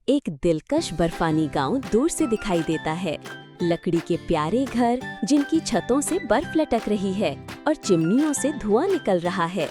एक दिलकश बर्फानी गांव दूर से दिखाई देता है। लकड़ी के प्यारे घर जिनकी छतों से बर्फ लटक रही है और चिमनियों से धुआं निकल रहा है।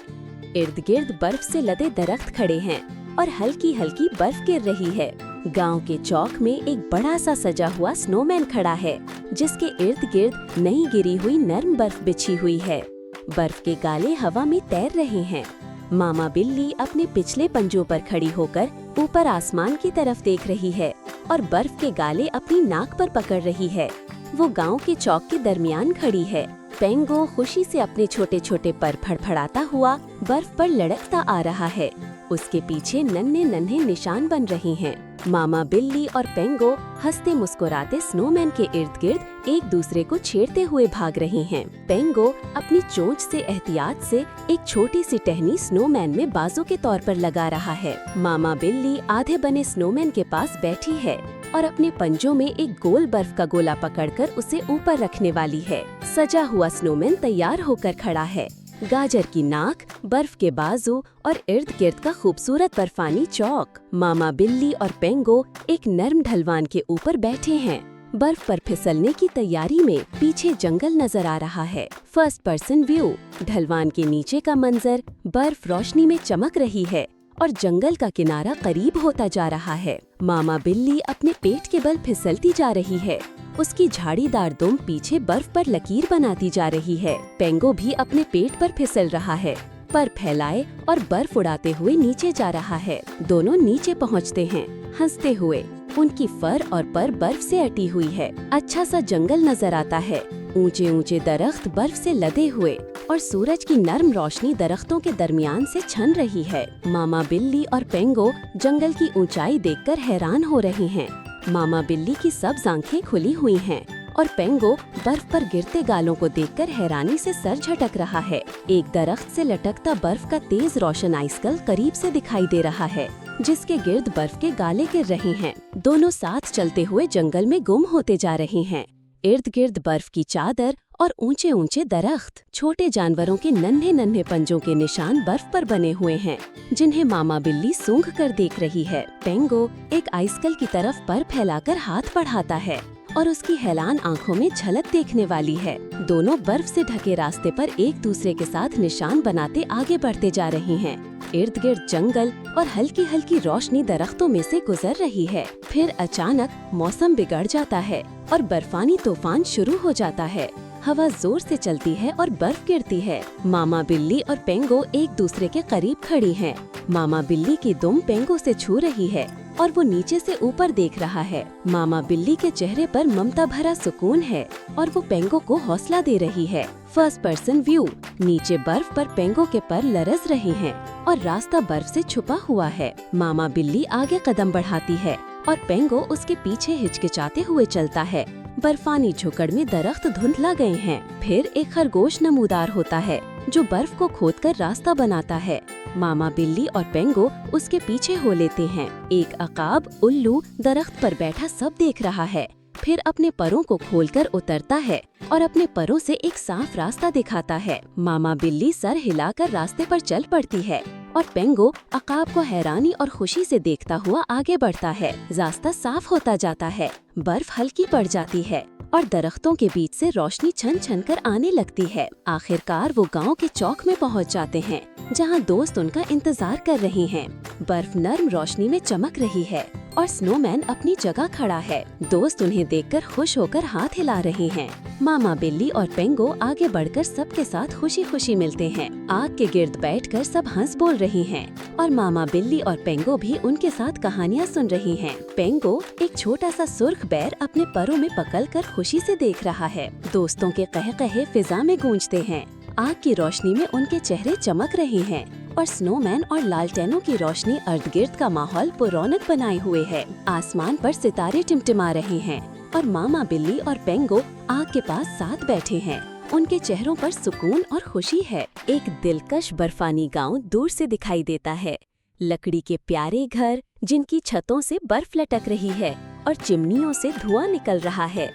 इर्द गिर्द बर्फ से लदे दरख्त खड़े हैं और हल्की हल्की बर्फ गिर रही है। गांव के चौक में एक बड़ा सा सजा हुआ स्नोमैन खड़ा है, जिसके इर्द गिर्द नई गिरी हुई नर्म बर्फ बिछी हुई है। बर्फ के गाले हवा में तैर रहे हैं। मामा बिल्ली अपने पिछले पंजों पर खड़ी होकर ऊपर आसमान की तरफ देख रही है और बर्फ के गाले अपनी नाक पर पकड़ रही है। वो गांव के चौक के दरमियान खड़ी है। पेंगो खुशी से अपने छोटे छोटे पर फड़फड़ाता हुआ बर्फ पर लड़कता आ रहा है। उसके पीछे नन्हे नन्हे निशान बन रहे हैं। मामा बिल्ली और पेंगो हंसते मुस्कुराते स्नोमैन के इर्द गिर्द एक दूसरे को छेड़ते हुए भाग रहे हैं। पेंगो अपनी चोंच से एहतियात से एक छोटी सी टहनी स्नोमैन में बाजू के तौर पर लगा रहा है। मामा बिल्ली आधे बने स्नोमैन के पास बैठी है और अपने पंजों में एक गोल बर्फ का गोला पकड़कर उसे ऊपर रखने वाली है। सजा हुआ स्नोमैन तैयार होकर खड़ा है। गाजर की नाक, बर्फ के बाजू और इर्द गिर्द का खूबसूरत बर्फानी चौक। मामा बिल्ली और पेंगो एक नर्म ढलवान के ऊपर बैठे हैं। बर्फ पर फिसलने की तैयारी में पीछे जंगल नजर आ रहा है। First person view. ढलवान के नीचे का मंजर, बर्फ रोशनी में चमक रही है और जंगल का किनारा करीब होता जा रहा है। मामा बिल्ली अपने पेट के बल फिसलती जा रही है। उसकी झाड़ीदार दुम पीछे बर्फ पर लकीर बनाती जा रही है। पेंगो भी अपने पेट पर फिसल रहा है, पर फैलाए और बर्फ उड़ाते हुए नीचे जा रहा है। दोनों नीचे पहुंचते हैं, हंसते हुए। उनकी फर और पर बर्फ से अटी हुई है। अच्छा सा जंगल नजर आता है। ऊंचे ऊंचे दरख्त बर्फ से लदे हुए और सूरज की नर्म रोशनी दरख्तों के दरमियान से छन रही है। मामा बिल्ली और पेंगो जंगल की ऊंचाई देखकर हैरान हो रहे हैं। मामा बिल्ली की सब्ज आंखें खुली हुई हैं और पेंगो बर्फ पर गिरते गालों को देखकर हैरानी से सर झटक रहा है। एक दरख्त से लटकता बर्फ का तेज रोशन आइसकल करीब से दिखाई दे रहा है, जिसके गिर्द बर्फ के गाले गिर रहे हैं। दोनों साथ चलते हुए जंगल में गुम होते जा रहे हैं। इर्द गिर्द बर्फ की चादर और ऊंचे ऊंचे दरख्त, छोटे जानवरों के नन्हे नन्हे पंजों के निशान बर्फ पर बने हुए हैं, जिन्हें मामा बिल्ली सूंघ कर देख रही है। पेंगो एक आइसकल की तरफ पर फैलाकर हाथ बढ़ाता है और उसकी हैरान आंखों में झलक देखने वाली है। दोनों बर्फ से ढके रास्ते पर एक दूसरे के साथ निशान बनाते आगे बढ़ते जा रहे हैं। इर्द गिर्द जंगल और हल्की हल्की रोशनी दरख्तों में से गुजर रही है। फिर अचानक मौसम बिगड़ जाता है और बर्फानी तूफान शुरू हो जाता है। हवा जोर से चलती है और बर्फ गिरती है। मामा बिल्ली और पेंगो एक दूसरे के करीब खड़ी हैं। मामा बिल्ली की दुम पेंगो से छू रही है और वो नीचे से ऊपर देख रहा है। मामा बिल्ली के चेहरे पर ममता भरा सुकून है और वो पेंगो को हौसला दे रही है। First person view. नीचे बर्फ पर पेंगो के पर लरज रहे हैं और रास्ता बर्फ से छुपा हुआ है। मामा बिल्ली आगे कदम बढ़ाती है और पेंगो उसके पीछे हिचकिचाते हुए चलता है। बर्फानी झुकड़ में दरख्त धुंधला गए हैं। फिर एक खरगोश नमूदार होता है जो बर्फ को खोदकर रास्ता बनाता है। मामा बिल्ली और पेंगो उसके पीछे हो लेते हैं। एक अकाब उल्लू दरख्त पर बैठा सब देख रहा है। फिर अपने परों को खोलकर उतरता है और अपने परों से एक साफ रास्ता दिखाता है। मामा बिल्ली सर हिलाकर रास्ते पर चल पड़ती है और पेंगो अकाब को हैरानी और खुशी से देखता हुआ आगे बढ़ता है। रास्ता साफ होता जाता है, बर्फ हल्की पड़ जाती है और दरख्तों के बीच से रोशनी छन छन कर आने लगती है। आखिरकार वो गांव के चौक में पहुंच जाते हैं, जहां दोस्त उनका इंतजार कर रहे हैं। बर्फ नर्म रोशनी में चमक रही है और स्नोमैन अपनी जगह खड़ा है। दोस्त उन्हें देखकर खुश होकर हाथ हिला रहे हैं। मामा बिल्ली और पेंगो आगे बढ़कर सबके साथ खुशी खुशी मिलते हैं। आग के गिर्द बैठकर सब हंस बोल रहे हैं और मामा बिल्ली और पेंगो भी उनके साथ कहानियाँ सुन रही हैं। पेंगो एक छोटा सा सुर्ख बैर अपने परों में पकड़कर खुशी से देख रहा है। दोस्तों के कहे फिजा में गूंजते हैं। आग की रोशनी में उनके चेहरे चमक रहे हैं और स्नोमैन और लालटेनों की रोशनी इर्द गिर्द का माहौल पुरौनक बनाए हुए है। आसमान पर सितारे टिमटिमा रहे हैं और मामा बिल्ली और पेंगो आग के पास साथ बैठे हैं। उनके चेहरों पर सुकून और खुशी है। एक दिलकश बर्फानी गांव दूर से दिखाई देता है। लकड़ी के प्यारे घर जिनकी छतों से बर्फ लटक रही है और चिमनियों से धुआं निकल रहा है।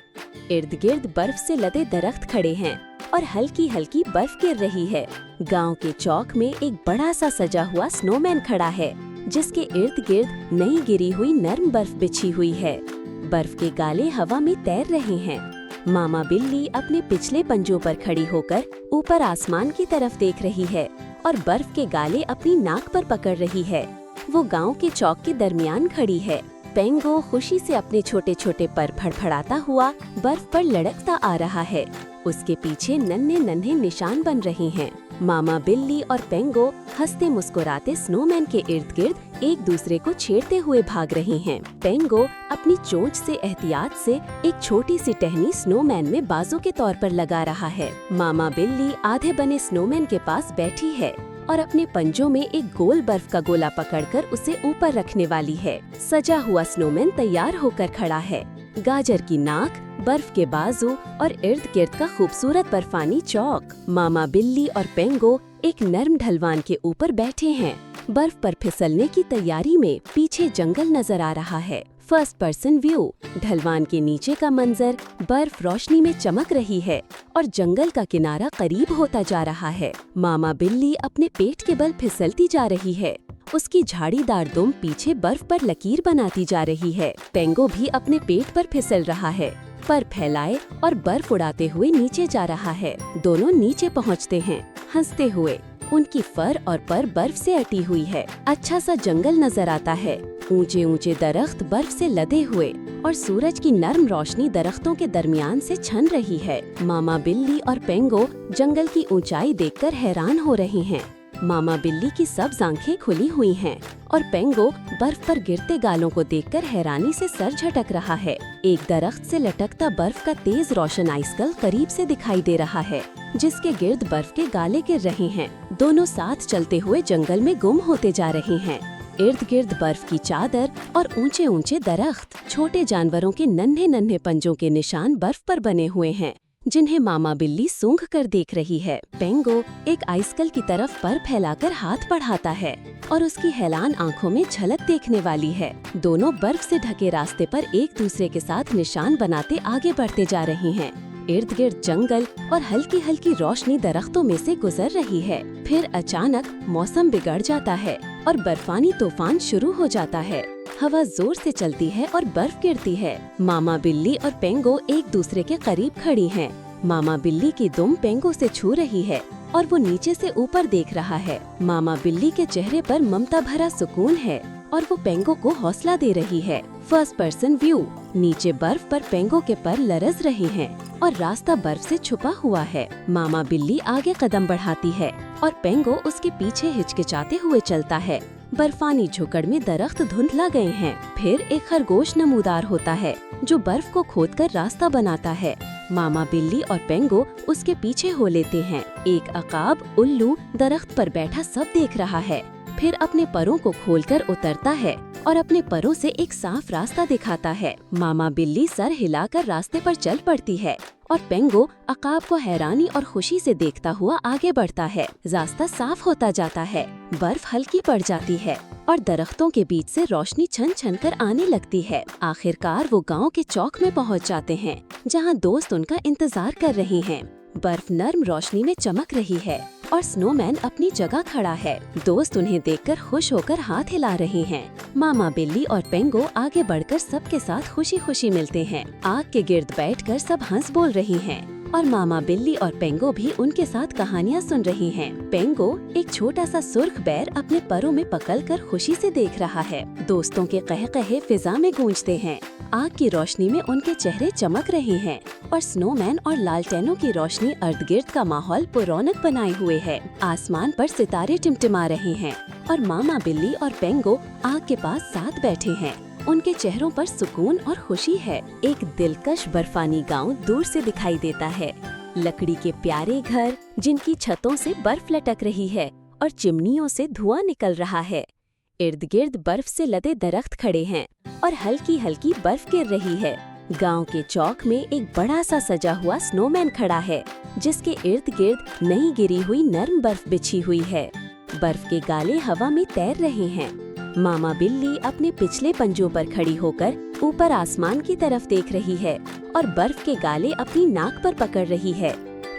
इर्द गिर्द बर्फ से लदे दरख्त खड़े हैं और हल्की हल्की बर्फ गिर रही है। गांव के चौक में एक बड़ा सा सजा हुआ स्नोमैन खड़ा है, जिसके इर्द गिर्द नई गिरी हुई नरम बर्फ बिछी हुई है। बर्फ के गाले हवा में तैर रहे हैं। मामा बिल्ली अपने पिछले पंजों पर खड़ी होकर ऊपर आसमान की तरफ देख रही है और बर्फ के गाले अपनी नाक पर पकड़ रही है। वो गांव के चौक के दरमियान खड़ी है। पेंगो खुशी से अपने छोटे छोटे पर फड़फड़ाता हुआ बर्फ पर लड़कता आ रहा है। उसके पीछे नन्हे नन्हे निशान बन रहे हैं। मामा बिल्ली और पेंगो हंसते मुस्कुराते स्नोमैन के इर्द गिर्द एक दूसरे को छेड़ते हुए भाग रहे हैं। पेंगो अपनी चोंच से एहतियात से एक छोटी सी टहनी स्नोमैन में बाजू के तौर पर लगा रहा है। मामा बिल्ली आधे बने स्नोमैन के पास बैठी है और अपने पंजों में एक गोल बर्फ का गोला पकड़कर उसे ऊपर रखने वाली है। सजा हुआ स्नोमैन तैयार होकर खड़ा है। गाजर की नाक, बर्फ के बाजू और इर्द गिर्द का खूबसूरत बर्फानी चौक। मामा बिल्ली और पेंगो एक नर्म ढलवान के ऊपर बैठे हैं। बर्फ पर फिसलने की तैयारी में पीछे जंगल नजर आ रहा है। First person view. ढलवान के नीचे का मंजर, बर्फ रोशनी में चमक रही है और जंगल का किनारा करीब होता जा रहा है। मामा बिल्ली अपने पेट के बल फिसलती जा रही है। उसकी झाड़ीदार दुम पीछे बर्फ पर लकीर बनाती जा रही है। पेंगो भी अपने पेट पर फिसल रहा है, पर फैलाए और बर्फ उड़ाते हुए नीचे जा रहा है। दोनों नीचे पहुँचते हैं हंसते हुए। उनकी फर और पर बर्फ से अटी हुई है। अच्छा सा जंगल नजर आता है। ऊंचे ऊंचे दरख्त बर्फ से लदे हुए और सूरज की नर्म रोशनी दरख्तों के दरमियान से छन रही है। मामा बिल्ली और पेंगो जंगल की ऊंचाई देखकर हैरान हो रहे हैं। मामा बिल्ली की सब्ज आंखें खुली हुई हैं और पेंगो बर्फ पर गिरते गालों को देखकर हैरानी से सर झटक रहा है। एक दरख्त से लटकता बर्फ का तेज रोशन आइसकल करीब से दिखाई दे रहा है, जिसके गिर्द बर्फ के गाले गिर रहे हैं। दोनों साथ चलते हुए जंगल में गुम होते जा रहे हैं। इर्द गिर्द बर्फ की चादर और ऊंचे ऊंचे दरख्त, छोटे जानवरों के नन्हे नन्हे पंजों के निशान बर्फ पर बने हुए हैं, जिन्हें मामा बिल्ली सूंघ कर देख रही है। पेंगो एक आइसकल की तरफ पर फैलाकर हाथ बढ़ाता है और उसकी हैरान आंखों में झलक देखने वाली है। दोनों बर्फ से ढके रास्ते पर एक दूसरे के साथ निशान बनाते आगे बढ़ते जा रहे हैं। इर्द गिर्द जंगल और हल्की हल्की रोशनी दरख्तों में से गुजर रही है। फिर अचानक मौसम बिगड़ जाता है और बर्फानी तूफान शुरू हो जाता है। हवा जोर से चलती है और बर्फ गिरती है। मामा बिल्ली और पेंगो एक दूसरे के करीब खड़ी हैं। मामा बिल्ली की दुम पेंगो से छू रही है और वो नीचे से ऊपर देख रहा है। मामा बिल्ली के चेहरे पर ममता भरा सुकून है और वो पेंगो को हौसला दे रही है। First person view. नीचे बर्फ पर पेंगो के पर लरज रहे हैं और रास्ता बर्फ से छुपा हुआ है। मामा बिल्ली आगे कदम बढ़ाती है और पेंगो उसके पीछे हिचकिचाते हुए चलता है। बर्फानी झुकड़ में दरख्त धुंधला गए हैं। फिर एक खरगोश नमूदार होता है जो बर्फ को खोदकर रास्ता बनाता है। मामा बिल्ली और पेंगो उसके पीछे हो लेते हैं। एक अकाब उल्लू दरख्त पर बैठा सब देख रहा है, फिर अपने परों को खोलकर उतरता है और अपने परों से एक साफ रास्ता दिखाता है। मामा बिल्ली सर हिलाकर रास्ते पर चल पड़ती है और पेंगो अकाब को हैरानी और खुशी से देखता हुआ आगे बढ़ता है। रास्ता साफ होता जाता है, बर्फ हल्की पड़ जाती है और दरख्तों के बीच से रोशनी छन छन कर आने लगती है। आखिरकार वो गांव के चौक में पहुंच जाते हैं, जहां दोस्त उनका इंतजार कर रहे हैं। बर्फ नर्म रोशनी में चमक रही है और स्नोमैन अपनी जगह खड़ा है। दोस्त उन्हें देखकर खुश होकर हाथ हिला रहे हैं। मामा बिल्ली और पेंगो आगे बढ़कर सबके साथ खुशी खुशी मिलते हैं। आग के गिर्द बैठकर सब हंस बोल रहे हैं और मामा बिल्ली और पेंगो भी उनके साथ कहानियाँ सुन रही हैं। पेंगो एक छोटा सा सुर्ख बैर अपने परों में पकड़कर खुशी से देख रहा है। दोस्तों के कहे फिजा में गूंजते हैं। आग की रोशनी में उनके चेहरे चमक रहे हैं और स्नोमैन और लालटेनों की रोशनी अर्द गिर्द का माहौल पुरौनक बनाए हुए है। आसमान पर सितारे टिमटिमा रहे हैं और मामा बिल्ली और पेंगो आग के पास साथ बैठे हैं। उनके चेहरों पर सुकून और खुशी है। एक दिलकश बर्फानी गांव दूर से दिखाई देता है। लकड़ी के प्यारे घर जिनकी छतों से बर्फ लटक रही है और चिमनियों से धुआं निकल रहा है। इर्द गिर्द बर्फ से लदे दरख्त खड़े हैं और हल्की हल्की बर्फ गिर रही है। गांव के चौक में एक बड़ा सा सजा हुआ स्नोमैन खड़ा है, जिसके इर्द गिर्द नई गिरी हुई नरम बर्फ बिछी हुई है। बर्फ के गाले हवा में तैर रहे हैं। मामा बिल्ली अपने पिछले पंजों पर खड़ी होकर ऊपर आसमान की तरफ देख रही है और बर्फ के गाले अपनी नाक पर पकड़ रही है।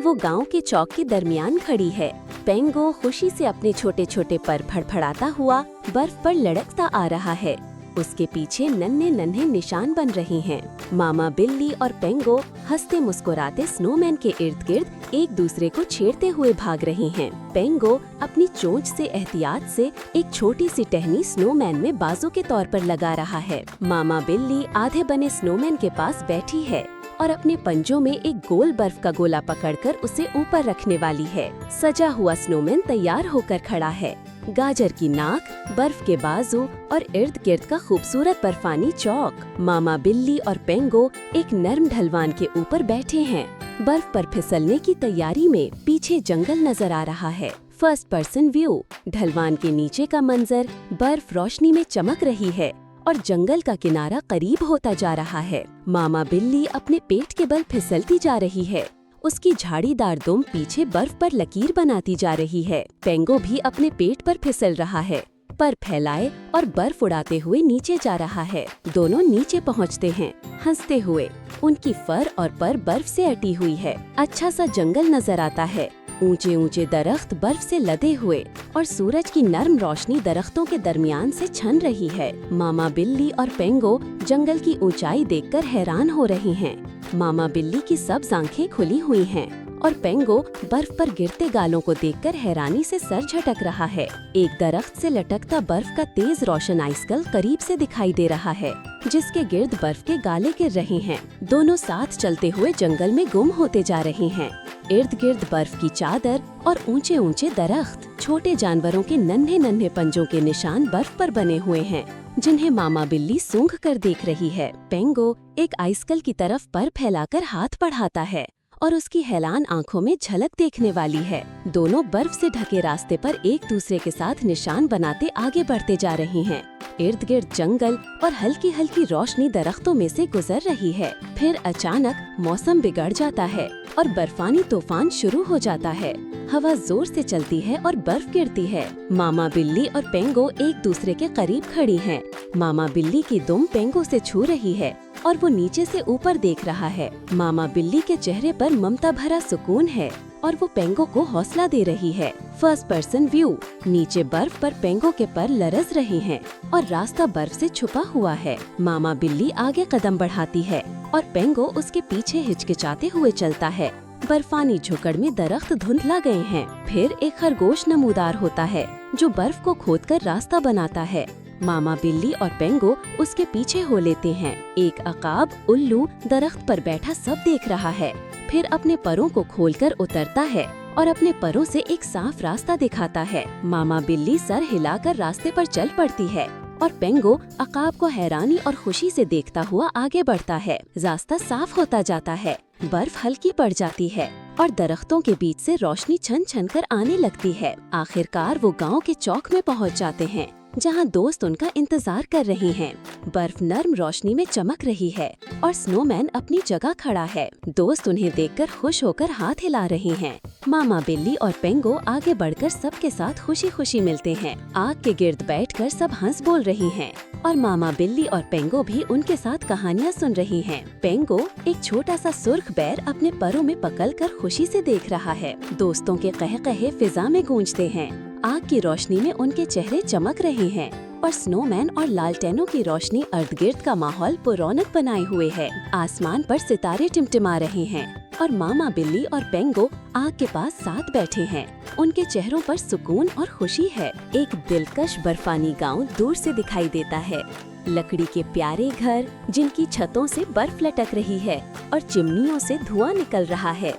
वो गांव के चौक के दरमियान खड़ी है। पेंगो खुशी से अपने छोटे छोटे पर फड़फड़ाता हुआ बर्फ पर लुढ़कता आ रहा है। उसके पीछे नन्हे नन्हे निशान बन रहे हैं। मामा बिल्ली और पेंगो हंसते मुस्कुराते स्नोमैन के इर्द गिर्द एक दूसरे को छेड़ते हुए भाग रहे हैं। पेंगो अपनी चोंच से एहतियात से एक छोटी सी टहनी स्नोमैन में बाजू के तौर पर लगा रहा है। मामा बिल्ली आधे बने स्नोमैन के पास बैठी है और अपने पंजों में एक गोल बर्फ का गोला पकड़कर उसे ऊपर रखने वाली है। सजा हुआ स्नोमैन तैयार होकर खड़ा है। गाजर की नाक, बर्फ के बाजू और इर्द गिर्द का खूबसूरत बर्फानी चौक। मामा बिल्ली और पेंगो एक नर्म ढलवान के ऊपर बैठे हैं। बर्फ पर फिसलने की तैयारी में पीछे जंगल नजर आ रहा है। फर्स्ट पर्सन व्यू, ढलवान के नीचे का मंजर, बर्फ रोशनी में चमक रही है और जंगल का किनारा करीब होता जा रहा है। मामा बिल्ली अपने पेट के बल फिसलती जा रही है। उसकी झाड़ीदार दुम पीछे बर्फ पर लकीर बनाती जा रही है। पेंगो भी अपने पेट पर फिसल रहा है, पर फैलाए और बर्फ उड़ाते हुए नीचे जा रहा है। दोनों नीचे पहुंचते हैं, हंसते हुए। उनकी फर और पर बर्फ से अटी हुई है। अच्छा सा जंगल नजर आता है। ऊंचे ऊंचे दरख्त बर्फ से लदे हुए और सूरज की नर्म रोशनी दरख्तों के दरमियान से छन रही है। मामा बिल्ली और पेंगो जंगल की ऊंचाई देखकर हैरान हो रहे हैं। मामा बिल्ली की सब्ज आंखें खुली हुई हैं और पेंगो बर्फ पर गिरते गालों को देखकर हैरानी से सर झटक रहा है। एक दरख्त से लटकता बर्फ का तेज रोशन आइसकल करीब से दिखाई दे रहा है, जिसके गिर्द बर्फ के गाले गिर रहे हैं। दोनों साथ चलते हुए जंगल में गुम होते जा रहे हैं। इर्द गिर्द बर्फ की चादर और ऊंचे ऊंचे दरख्त, छोटे जानवरों के नन्हे नन्हे पंजों के निशान बर्फ पर बने हुए हैं, जिन्हें मामा बिल्ली सूंघ कर देख रही है। पेंगो एक आइसकल की तरफ पर फैलाकर हाथ बढ़ाता है और उसकी हैरान आंखों में झलक देखने वाली है। दोनों बर्फ से ढके रास्ते पर एक दूसरे के साथ निशान बनाते आगे बढ़ते जा रहे हैं। इर्द गिर्द जंगल और हल्की हल्की रोशनी दरख्तों में से गुजर रही है। फिर अचानक मौसम बिगड़ जाता है और बर्फानी तूफान शुरू हो जाता है। हवा जोर से चलती है और बर्फ गिरती है। मामा बिल्ली और पेंगो एक दूसरे के करीब खड़ी हैं। मामा बिल्ली की दुम पेंगो से छू रही है और वो नीचे से ऊपर देख रहा है। मामा बिल्ली के चेहरे पर ममता भरा सुकून है और वो पेंगो को हौसला दे रही है। फर्स्ट पर्सन व्यू, नीचे बर्फ पर पेंगो के पर लरज रहे हैं और रास्ता बर्फ से छुपा हुआ है। मामा बिल्ली आगे कदम बढ़ाती है और पेंगो उसके पीछे हिचकिचाते हुए चलता है। बर्फानी झुकड़ में दरख्त धुंधला गए हैं। फिर एक खरगोश नमूदार होता है जो बर्फ को खोदकर रास्ता बनाता है। मामा बिल्ली और पेंगो उसके पीछे हो लेते हैं। एक अकाब उल्लू दरख्त पर बैठा सब देख रहा है, फिर अपने परों को खोलकर उतरता है और अपने परों से एक साफ रास्ता दिखाता है। मामा बिल्ली सर हिलाकर रास्ते पर चल पड़ती है और पेंगो अकाब को हैरानी और खुशी से देखता हुआ आगे बढ़ता है। रास्ता साफ होता जाता है, बर्फ हल्की पड़ जाती है और दरख्तों के बीच से रोशनी छन छन कर आने लगती है। आखिरकार वो गांव के चौक में पहुंच जाते हैं, जहां दोस्त उनका इंतजार कर रहे हैं। बर्फ नर्म रोशनी में चमक रही है और स्नोमैन अपनी जगह खड़ा है। दोस्त उन्हें देखकर खुश होकर हाथ हिला रहे हैं। मामा बिल्ली और पेंगो आगे बढ़कर सबके साथ खुशी खुशी मिलते हैं। आग के गिर्द बैठकर सब हंस बोल रहे हैं और मामा बिल्ली और पेंगो भी उनके साथ कहानियाँ सुन रही हैं। पेंगो एक छोटा सा सुर्ख बैर अपने परों में पकड़कर खुशी से देख रहा है। दोस्तों के कहे कहे फिजा में गूंजते हैं। आग की रोशनी में उनके चेहरे चमक रहे हैं और स्नोमैन और लालटेनों की रोशनी अर्द गिर्द का माहौल पुरौनक बनाए हुए है। आसमान पर सितारे टिमटिमा रहे हैं और मामा बिल्ली और पेंगो आग के पास साथ बैठे हैं। उनके चेहरों पर सुकून और खुशी है। एक दिलकश बर्फानी गांव दूर से दिखाई देता है। लकड़ी के प्यारे घर जिनकी छतों से बर्फ लटक रही है और चिमनियों से धुआं निकल रहा है।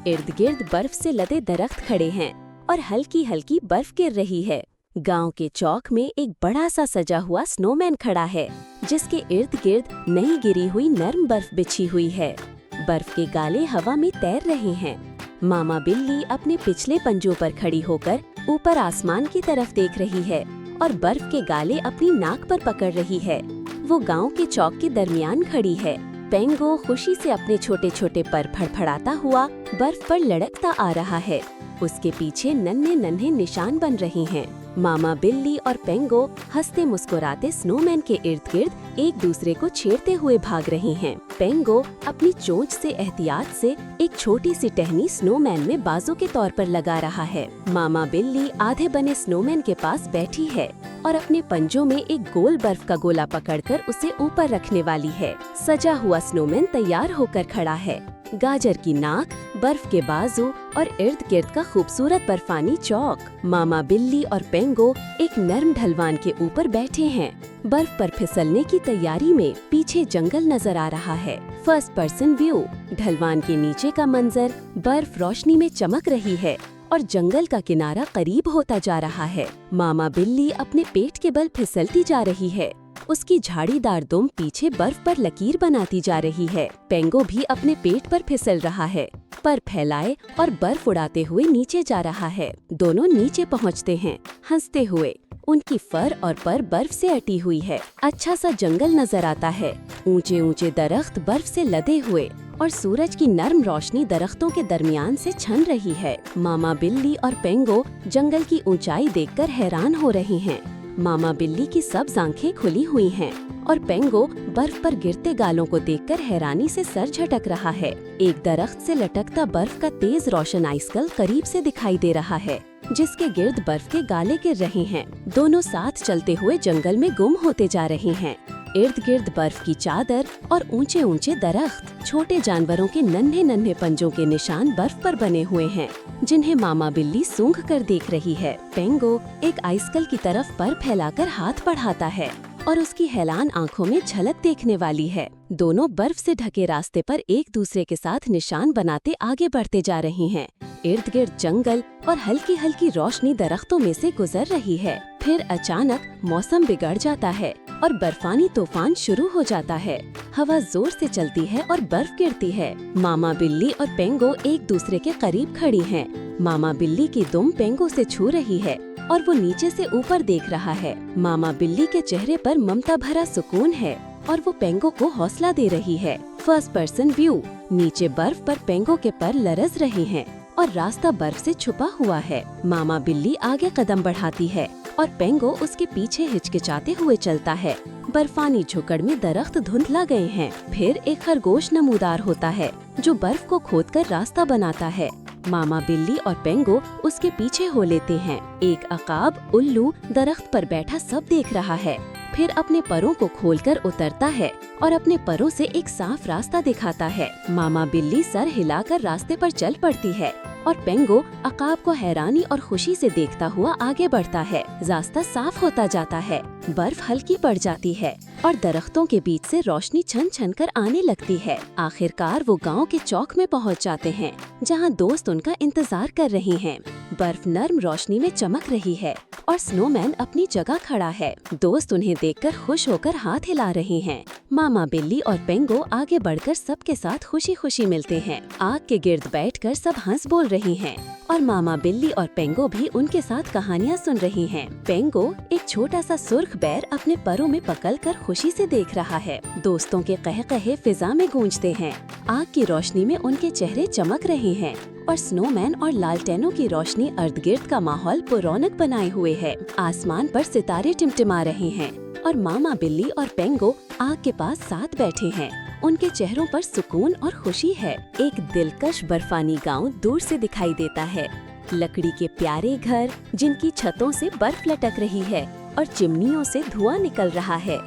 इर्द गिर्द बर्फ से लदे दरख्त खड़े हैं और हल्की हल्की बर्फ गिर रही है। गांव के चौक में एक बड़ा सा सजा हुआ स्नोमैन खड़ा है, जिसके इर्द गिर्द नई गिरी हुई नर्म बर्फ बिछी हुई है। बर्फ के गाले हवा में तैर रहे हैं। मामा बिल्ली अपने पिछले पंजों पर खड़ी होकर ऊपर आसमान की तरफ देख रही है और बर्फ के गाले अपनी नाक पर पकड़ रही है। वो गांव के चौक के दरमियान खड़ी है। पेंगो खुशी से अपने छोटे छोटे पर फड़फड़ाता हुआ बर्फ पर लुढ़कता आ रहा है। उसके पीछे नन्हे नन्हे निशान बन रहे हैं। मामा बिल्ली और पेंगो हंसते मुस्कुराते स्नोमैन के इर्द गिर्द एक दूसरे को छेड़ते हुए भाग रहे हैं। पेंगो अपनी चोंच से एहतियात से एक छोटी सी टहनी स्नोमैन में बाजू के तौर पर लगा रहा है। मामा बिल्ली आधे बने स्नोमैन के पास बैठी है और अपने पंजों में एक गोल बर्फ का गोला पकड़कर उसे ऊपर रखने वाली है। सजा हुआ स्नोमैन तैयार होकर खड़ा है। गाजर की नाक, बर्फ के बाजू और इर्द गिर्द का खूबसूरत बर्फानी चौक। मामा बिल्ली और पेंगो एक नर्म ढलवान के ऊपर बैठे हैं। बर्फ पर फिसलने की तैयारी में पीछे जंगल नजर आ रहा है। फर्स्ट पर्सन व्यू, ढलवान के नीचे का मंजर, बर्फ रोशनी में चमक रही है और जंगल का किनारा करीब होता जा रहा है। मामा बिल्ली अपने पेट के बल फिसलती जा रही है। उसकी झाड़ीदार दुम पीछे बर्फ पर लकीर बनाती जा रही है। पेंगो भी अपने पेट पर फिसल रहा है, पर फैलाए और बर्फ उड़ाते हुए नीचे जा रहा है। दोनों नीचे पहुंचते हैं, हंसते हुए। उनकी फर और पर बर्फ से अटी हुई है। अच्छा सा जंगल नजर आता है, ऊंचे ऊंचे दरख्त बर्फ से लदे हुए और सूरज की नर्म रोशनी दरख्तों के दरमियान से छन रही है। मामा बिल्ली और पेंगो जंगल की ऊंचाई देखकर हैरान हो रहे हैं। मामा बिल्ली की सब्ज आंखें खुली हुई हैं और पेंगो बर्फ पर गिरते गालों को देखकर हैरानी से सर झटक रहा है। एक दरख्त से लटकता बर्फ का तेज रोशन आइसकल करीब से दिखाई दे रहा है, जिसके गिर्द बर्फ के गाले गिर रहे हैं। दोनों साथ चलते हुए जंगल में गुम होते जा रहे हैं। इर्द गिर्द बर्फ की चादर और ऊंचे ऊंचे दरख्त, छोटे जानवरों के नन्हे नन्हे पंजों के निशान बर्फ पर बने हुए हैं, जिन्हें मामा बिल्ली सूंघ कर देख रही है। पेंगो एक आइसकल की तरफ पर फैलाकर हाथ बढ़ाता है और उसकी हैरान आंखों में झलक देखने वाली है। दोनों बर्फ से ढके रास्ते पर एक दूसरे के साथ निशान बनाते आगे बढ़ते जा रहे हैं। इर्द गिर्द जंगल और हल्की हल्की रोशनी दरख्तों में से गुजर रही है। फिर अचानक मौसम बिगड़ जाता है और बर्फानी तूफान शुरू हो जाता है। हवा जोर से चलती है और बर्फ गिरती है। मामा बिल्ली और पेंगो एक दूसरे के करीब खड़ी हैं। मामा बिल्ली की दुम पेंगो से छू रही है और वो नीचे से ऊपर देख रहा है। मामा बिल्ली के चेहरे पर ममता भरा सुकून है और वो पेंगो को हौसला दे रही है। फर्स्ट पर्सन व्यू, नीचे बर्फ पर पेंगो के पर लरज रहे हैं और रास्ता बर्फ से छुपा हुआ है। मामा बिल्ली आगे कदम बढ़ाती है और पेंगो उसके पीछे हिचकिचाते हुए चलता है। बर्फानी झुकड़ में दरख्त धुंधला गए हैं। फिर एक खरगोश नमूदार होता है जो बर्फ को खोदकर रास्ता बनाता है। मामा बिल्ली और पेंगो उसके पीछे हो लेते हैं। एक अकाब उल्लू दरख्त पर बैठा सब देख रहा है, फिर अपने परों को खोलकर उतरता है और अपने परों से एक साफ रास्ता दिखाता है। मामा बिल्ली सर हिलाकर रास्ते पर चल पड़ती है और पेंगो अकाब को हैरानी और खुशी से देखता हुआ आगे बढ़ता है। रास्ता साफ होता जाता है, बर्फ हल्की पड़ जाती है और दरख्तों के बीच से रोशनी छन छन कर आने लगती है। आखिरकार वो गांव के चौक में पहुंच जाते हैं, जहां दोस्त उनका इंतजार कर रहे हैं। बर्फ नर्म रोशनी में चमक रही है और स्नोमैन अपनी जगह खड़ा है। दोस्त उन्हें देखकर खुश होकर हाथ हिला रहे हैं। मामा बिल्ली और पेंगो आगे बढ़कर सबके साथ खुशी खुशी मिलते हैं। आग के गिर्द बैठकर सब हंस बोल रही हैं और मामा बिल्ली और पेंगो भी उनके साथ कहानियाँ सुन रही हैं। पेंगो एक छोटा सा सुर्ख बैर अपने परों में पकड़कर खुशी से देख रहा है। दोस्तों के कहे फिजा में गूंजते हैं। आग की रोशनी में उनके चेहरे चमक रहे हैं और स्नोमैन और लालटेनों की रोशनी इर्द गिर्द का माहौल पुरौनक बनाए हुए है। आसमान पर सितारे टिमटिमा रहे हैं और मामा बिल्ली और पेंगो आग के पास साथ बैठे हैं। उनके चेहरों पर सुकून और खुशी है। एक दिलकश बर्फानी गांव दूर से दिखाई देता है। लकड़ी के प्यारे घर जिनकी छतों से बर्फ लटक रही है और चिमनियों से धुआं निकल रहा है।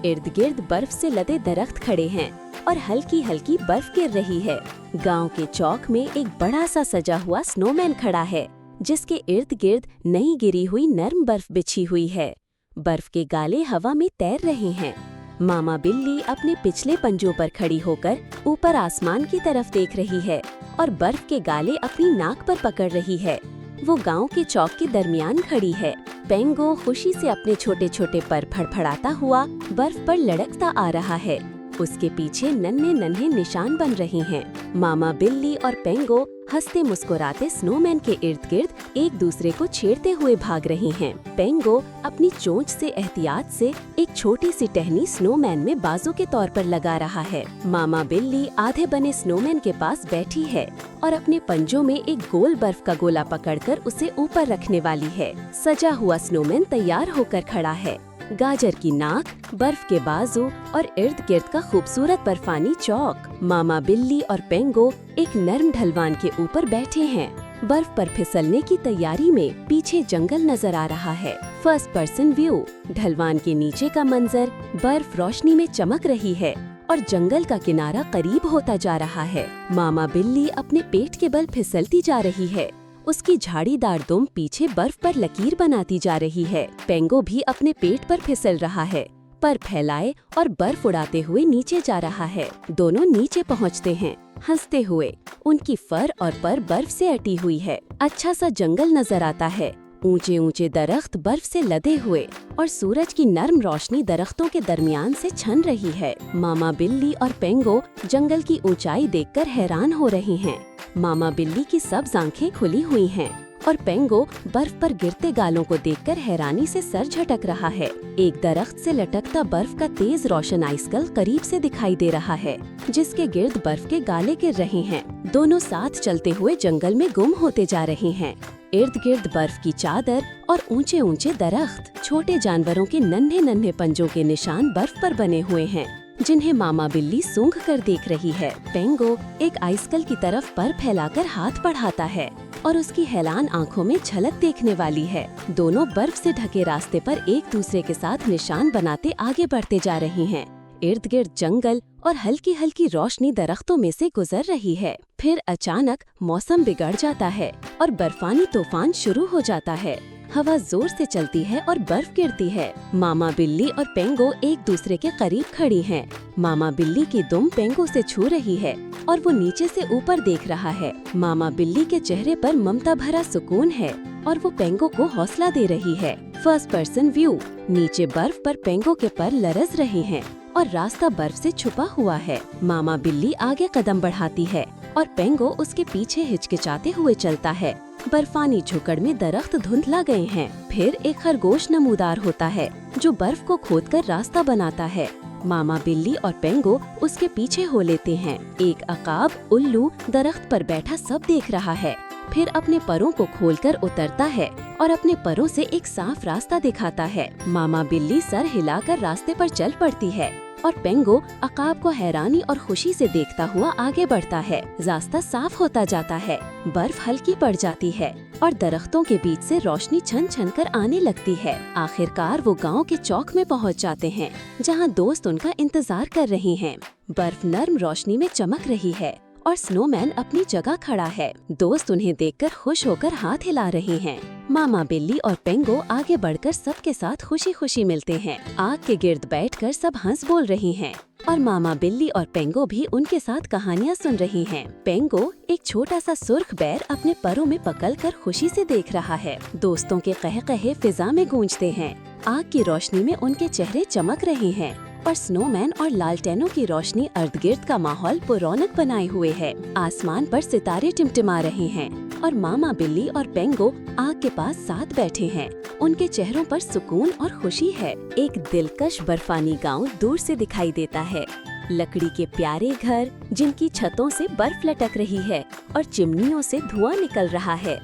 इर्द गिर्द बर्फ से लदे दरख्त खड़े हैं और हल्की हल्की बर्फ गिर रही है। गांव के चौक में एक बड़ा सा सजा हुआ स्नोमैन खड़ा है, जिसके इर्द गिर्द नई गिरी हुई नर्म बर्फ बिछी हुई है। बर्फ के गाले हवा में तैर रहे हैं। मामा बिल्ली अपने पिछले पंजों पर खड़ी होकर ऊपर आसमान की तरफ देख रही है और बर्फ के गाले अपनी नाक पर पकड़ रही है। वो गांव के चौक के दरमियान खड़ी है। पेंगो खुशी से अपने छोटे छोटे पर फड़फड़ाता हुआ बर्फ पर लड़कता आ रहा है। उसके पीछे नन्हे नन्हे निशान बन रहे हैं। मामा बिल्ली और पेंगो हंसते मुस्कुराते स्नोमैन के इर्द गिर्द एक दूसरे को छेड़ते हुए भाग रहे हैं। पेंगो अपनी चोंच से एहतियात से एक छोटी सी टहनी स्नोमैन में बाजू के तौर पर लगा रहा है। मामा बिल्ली आधे बने स्नोमैन के पास बैठी है और अपने पंजों में एक गोल बर्फ का गोला पकड़कर उसे ऊपर रखने वाली है। सजा हुआ स्नोमैन तैयार होकर खड़ा है। गाजर की नाक, बर्फ के बाजू और इर्द गिर्द का खूबसूरत बर्फानी चौक। मामा बिल्ली और पेंगो एक नर्म ढलवान के ऊपर बैठे हैं। बर्फ पर फिसलने की तैयारी में पीछे जंगल नजर आ रहा है। फर्स्ट पर्सन व्यू, ढलवान के नीचे का मंजर, बर्फ रोशनी में चमक रही है और जंगल का किनारा करीब होता जा रहा है। मामा बिल्ली अपने पेट के बल फिसलती जा रही है। उसकी झाड़ीदार दुम पीछे बर्फ पर लकीर बनाती जा रही है। पेंगो भी अपने पेट पर फिसल रहा है, पर फैलाए और बर्फ उड़ाते हुए नीचे जा रहा है। दोनों नीचे पहुंचते हैं, हंसते हुए। उनकी फर और पर बर्फ से अटी हुई है। अच्छा सा जंगल नजर आता है, ऊंचे ऊंचे दरख्त बर्फ से लदे हुए और सूरज की नर्म रोशनी दरख्तों के दरमियान से छन रही है। मामा बिल्ली और पेंगो जंगल की ऊंचाई देखकर हैरान हो रहे हैं। मामा बिल्ली की सब्ज आंखें खुली हुई हैं और पेंगो बर्फ पर गिरते गालों को देखकर हैरानी से सर झटक रहा है। एक दरख्त से लटकता बर्फ का तेज रोशन आइसकल करीब से दिखाई दे रहा है, जिसके गिर्द बर्फ के गाले गिर रहे हैं। दोनों साथ चलते हुए जंगल में गुम होते जा रहे हैं। इर्द गिर्द बर्फ की चादर और ऊंचे ऊंचे दरख्त, छोटे जानवरों के नन्हे नन्हे पंजों के निशान बर्फ पर बने हुए हैं, जिन्हें मामा बिल्ली सूंघ कर देख रही है। पेंगो एक आइसकल की तरफ पर फैलाकर हाथ बढ़ाता है और उसकी हैरान आंखों में झलक देखने वाली है। दोनों बर्फ से ढके रास्ते पर एक दूसरे के साथ निशान बनाते आगे बढ़ते जा रहे हैं। इर्द गिर्द जंगल और हल्की हल्की रोशनी दरख्तों में से गुजर रही है। फिर अचानक मौसम बिगड़ जाता है और बर्फानी तूफान शुरू हो जाता है। हवा जोर से चलती है और बर्फ गिरती है। मामा बिल्ली और पेंगो एक दूसरे के करीब खड़ी हैं। मामा बिल्ली की दुम पेंगो से छू रही है और वो नीचे से ऊपर देख रहा है। मामा बिल्ली के चेहरे पर ममता भरा सुकून है और वो पेंगो को हौसला दे रही है। फर्स्ट पर्सन व्यू, नीचे बर्फ पर पेंगो के पर लरज रहे हैं और रास्ता बर्फ से छुपा हुआ है। मामा बिल्ली आगे कदम बढ़ाती है और पेंगो उसके पीछे हिचकिचाते हुए चलता है। बर्फानी झुकड़ में दरख्त धुंधला गए हैं। फिर एक खरगोश नमूदार होता है जो बर्फ को खोदकर रास्ता बनाता है। मामा बिल्ली और पेंगो उसके पीछे हो लेते हैं। एक अकाब उल्लू दरख्त पर बैठा सब देख रहा है, फिर अपने परों को खोलकर उतरता है और अपने परों से एक साफ रास्ता दिखाता है। मामा बिल्ली सर हिलाकर रास्ते पर चल पड़ती है और पेंगो अकाब को हैरानी और खुशी से देखता हुआ आगे बढ़ता है। रास्ता साफ होता जाता है, बर्फ हल्की पड़ जाती है और दरख्तों के बीच से रोशनी छन छन कर आने लगती है। आखिरकार वो गांव के चौक में पहुंच जाते हैं, जहां दोस्त उनका इंतजार कर रहे हैं। बर्फ नर्म रोशनी में चमक रही है और स्नोमैन अपनी जगह खड़ा है। दोस्त उन्हें देखकर खुश होकर हाथ हिला रहे हैं। मामा बिल्ली और पेंगो आगे बढ़कर सबके साथ खुशी खुशी मिलते हैं। आग के गिर्द बैठकर सब हंस बोल रहे हैं और मामा बिल्ली और पेंगो भी उनके साथ कहानियाँ सुन रही हैं। पेंगो एक छोटा सा सुर्ख बैर अपने परों में पकड़कर खुशी से देख रहा है। दोस्तों के कहे फिजा में गूंजते हैं। आग की रोशनी में उनके चेहरे चमक रहे हैं और स्नोमैन और लालटेनों की रोशनी इर्द गिर्द का माहौल पुरौनक बनाए हुए है। आसमान पर सितारे टिमटिमा रहे हैं और मामा बिल्ली और पेंगो आग के पास साथ बैठे हैं। उनके चेहरों पर सुकून और खुशी है। एक दिलकश बर्फानी गांव दूर से दिखाई देता है। लकड़ी के प्यारे घर जिनकी छतों से बर्फ लटक रही है और चिमनियों से धुआं निकल रहा है।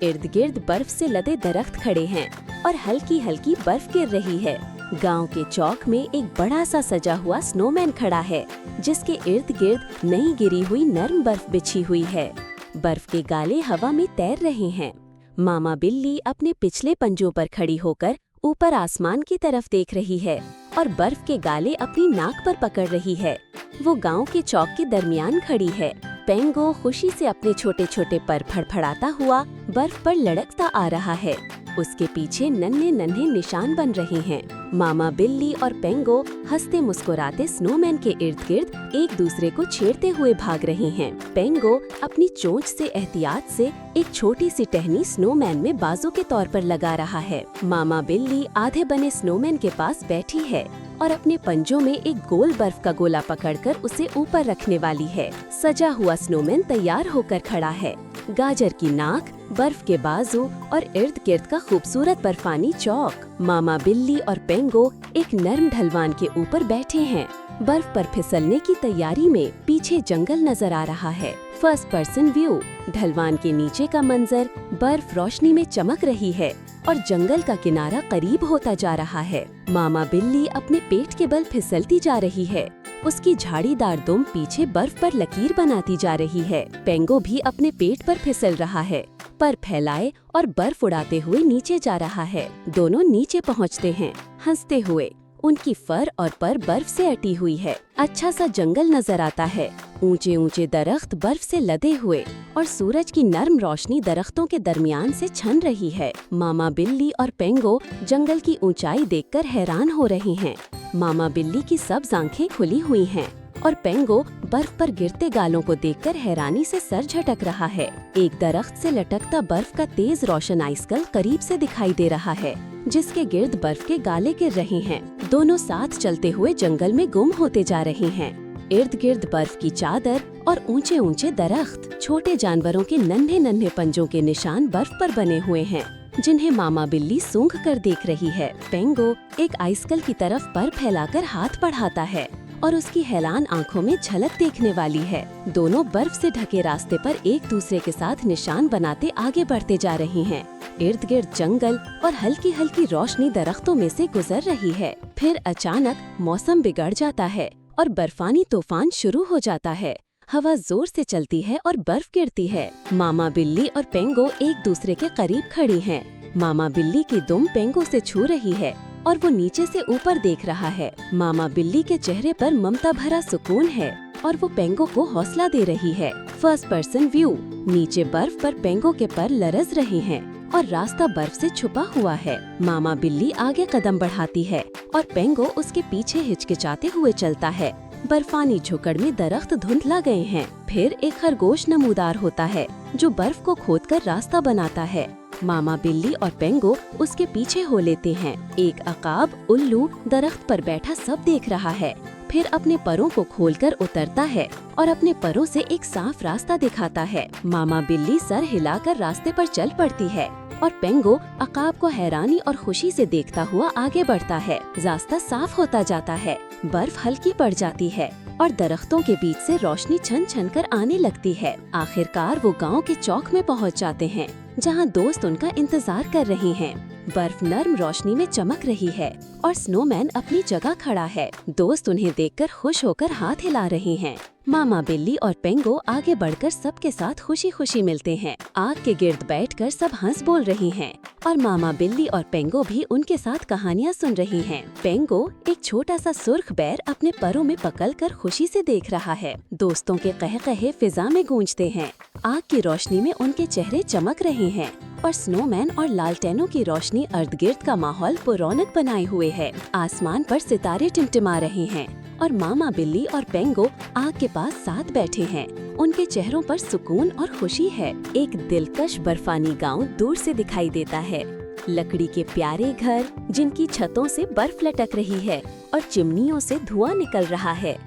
इर्द गिर्द बर्फ से लदे दरख्त खड़े हैं और हल्की हल्की बर्फ गिर रही है। गांव के चौक में एक बड़ा सा सजा हुआ स्नोमैन खड़ा है, जिसके इर्द गिर्द नई गिरी हुई नर्म बर्फ बिछी हुई है। बर्फ के गाले हवा में तैर रहे हैं। मामा बिल्ली अपने पिछले पंजों पर खड़ी होकर ऊपर आसमान की तरफ देख रही है और बर्फ के गाले अपनी नाक पर पकड़ रही है। वो गांव के चौक के दरमियान खड़ी है। पेंगो खुशी से अपने छोटे छोटे पर फड़फड़ाता हुआ बर्फ पर लड़कता आ रहा है। उसके पीछे नन्हे नन्हे निशान बन रहे हैं। मामा बिल्ली और पेंगो हंसते मुस्कुराते स्नोमैन के इर्द गिर्द एक दूसरे को छेड़ते हुए भाग रहे हैं। पेंगो अपनी चोंच से एहतियात से एक छोटी सी टहनी स्नोमैन में बाजू के तौर पर लगा रहा है। मामा बिल्ली आधे बने स्नोमैन के पास बैठी है और अपने पंजों में एक गोल बर्फ का गोला पकड़कर उसे ऊपर रखने वाली है। सजा हुआ स्नोमैन तैयार होकर खड़ा है। गाजर की नाक, बर्फ के बाजू और इर्द गिर्द का खूबसूरत बर्फानी चौक। मामा बिल्ली और पेंगो एक नर्म ढलवान के ऊपर बैठे हैं। बर्फ पर फिसलने की तैयारी में पीछे जंगल नजर आ रहा है। फर्स्ट पर्सन व्यू, ढलवान के नीचे का मंजर, बर्फ रोशनी में चमक रही है और जंगल का किनारा करीब होता जा रहा है। मामा बिल्ली अपने पेट के बल फिसलती जा रही है। उसकी झाड़ीदार दुम पीछे बर्फ पर लकीर बनाती जा रही है। पेंगो भी अपने पेट पर फिसल रहा है, पर फैलाए और बर्फ उड़ाते हुए नीचे जा रहा है। दोनों नीचे पहुँचते हैं हंसते हुए। उनकी फर और पर बर्फ से अटी हुई है। अच्छा सा जंगल नजर आता है। ऊंचे ऊंचे दरख्त बर्फ से लदे हुए और सूरज की नर्म रोशनी दरख्तों के दरमियान से छन रही है। मामा बिल्ली और पेंगो जंगल की ऊंचाई देखकर हैरान हो रही हैं। मामा बिल्ली की सब्ज आंखें खुली हुई हैं और पेंगो बर्फ पर गिरते गालों को देखकर हैरानी से सर झटक रहा है। एक दरख्त से लटकता बर्फ का तेज रोशन आइसकल करीब से दिखाई दे रहा है, जिसके गिर्द बर्फ के गाले गिर रहे हैं। दोनों साथ चलते हुए जंगल में गुम होते जा रहे हैं। इर्द गिर्द बर्फ की चादर और ऊंचे ऊंचे दरख्त, छोटे जानवरों के नन्हे नन्हे पंजों के निशान बर्फ पर बने हुए हैं, जिन्हें मामा बिल्ली सूंघ कर देख रही है। पेंगो एक आइसकल की तरफ पर फैलाकर हाथ बढ़ाता है और उसकी हैरान आंखों में झलक देखने वाली है। दोनों बर्फ से ढके रास्ते पर एक दूसरे के साथ निशान बनाते आगे बढ़ते जा रहे हैं। इर्द गिर्द जंगल और हल्की हल्की रोशनी दरख्तों में से गुजर रही है। फिर अचानक मौसम बिगड़ जाता है और बर्फानी तूफान शुरू हो जाता है। हवा जोर से चलती है और बर्फ गिरती है। मामा बिल्ली और पेंगो एक दूसरे के करीब खड़ी हैं। मामा बिल्ली की दुम पेंगो से छू रही है और वो नीचे से ऊपर देख रहा है। मामा बिल्ली के चेहरे पर ममता भरा सुकून है और वो पेंगो को हौसला दे रही है। फर्स्ट पर्सन व्यू, नीचे बर्फ पर पेंगो के पर लरज रहे हैं और रास्ता बर्फ से छुपा हुआ है। मामा बिल्ली आगे कदम बढ़ाती है और पेंगो उसके पीछे हिचकिचाते हुए चलता है। बर्फानी झुकड़ में दरख्त धुंधला गए हैं। फिर एक खरगोश नमूदार होता है जो बर्फ को खोदकर रास्ता बनाता है। मामा बिल्ली और पेंगो उसके पीछे हो लेते हैं। एक अकाब उल्लू दरख्त पर बैठा सब देख रहा है, फिर अपने परों को खोलकर उतरता है और अपने परों से एक साफ रास्ता दिखाता है। मामा बिल्ली सर हिलाकर रास्ते पर चल पड़ती है और पेंगो अकाब को हैरानी और खुशी से देखता हुआ आगे बढ़ता है। रास्ता साफ होता जाता है, बर्फ हल्की पड़ जाती है और दरख्तों के बीच से रोशनी छन छन कर आने लगती है। आखिरकार वो गांव के चौक में पहुंच जाते हैं, जहां दोस्त उनका इंतजार कर रहे हैं। बर्फ नर्म रोशनी में चमक रही है और स्नोमैन अपनी जगह खड़ा है। दोस्त उन्हें देखकर खुश होकर हाथ हिला रहे हैं। मामा बिल्ली और पेंगो आगे बढ़कर सबके साथ खुशी खुशी मिलते हैं। आग के गिर्द बैठकर सब हंस बोल रहे हैं और मामा बिल्ली और पेंगो भी उनके साथ कहानियाँ सुन रही हैं। पेंगो एक छोटा सा सुर्ख बैर अपने परों में पकड़कर खुशी से देख रहा है। दोस्तों के कहे फिजा में गूंजते हैं। आग की रोशनी में उनके चेहरे चमक रहे हैं और स्नोमैन और लालटेनों की रोशनी अर्द गिर्द का माहौल पुरौनक बनाए हुए है। आसमान पर सितारे टिमटिमा रहे हैं और मामा बिल्ली और पेंगो आग के पास साथ बैठे हैं। उनके चेहरों पर सुकून और खुशी है। एक दिलकश बर्फानी गांव दूर से दिखाई देता है। लकड़ी के प्यारे घर जिनकी छतों से बर्फ लटक रही है और चिमनियों से धुआं निकल रहा है।